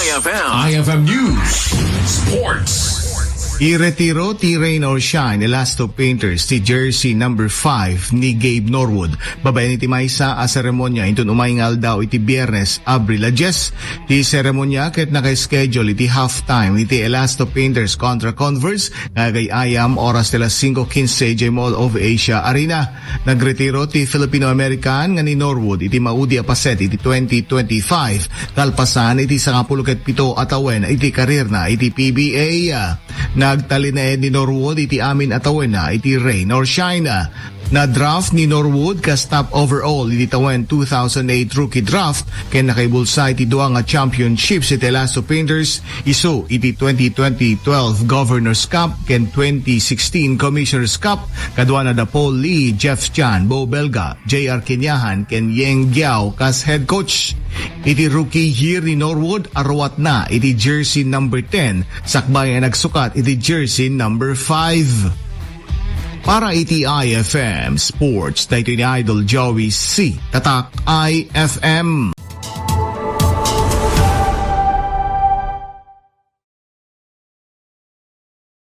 IFM News. Sports. Iretiro ti Rain or Shine Elasto Painters ti jersey number 5 ni Gabe Norwood. Babayan iti maysa a seremonya intun umaingal daw iti Biyernes Abril 10. Ti seremonya ket naka-schedule iti halftime iti Elasto Painters kontra Converse ngagayayam oras de las 5:15 J Mall of Asia Arena. Nagretiro ti Filipino-American nga ni Norwood iti maudi a paset iti 2025 kalpasan iti 17 atawen iti karir na iti PBA. Nagtalinaed ni Norwood iti amin atawen na iti Rain or Shine. Na-draft ni Norwood kas top overall iti tawen 2008 rookie draft ken nakaibulsa iti duwa nga championships iti Elasto Painters isu iti 2012 Governors Cup ken 2016 Commissioners Cup kadwa na da Paul Lee, Jeff Chan, Bo Belga, JR Kenyahan ken Yeng Giao kas head coach. Iti rookie year ni Norwood arwat na iti jersey number 10 sakbay nga nagsukat iti jersey number 5. Para iti IFM Sports, dahito ni Idol Joey C. Tatak IFM.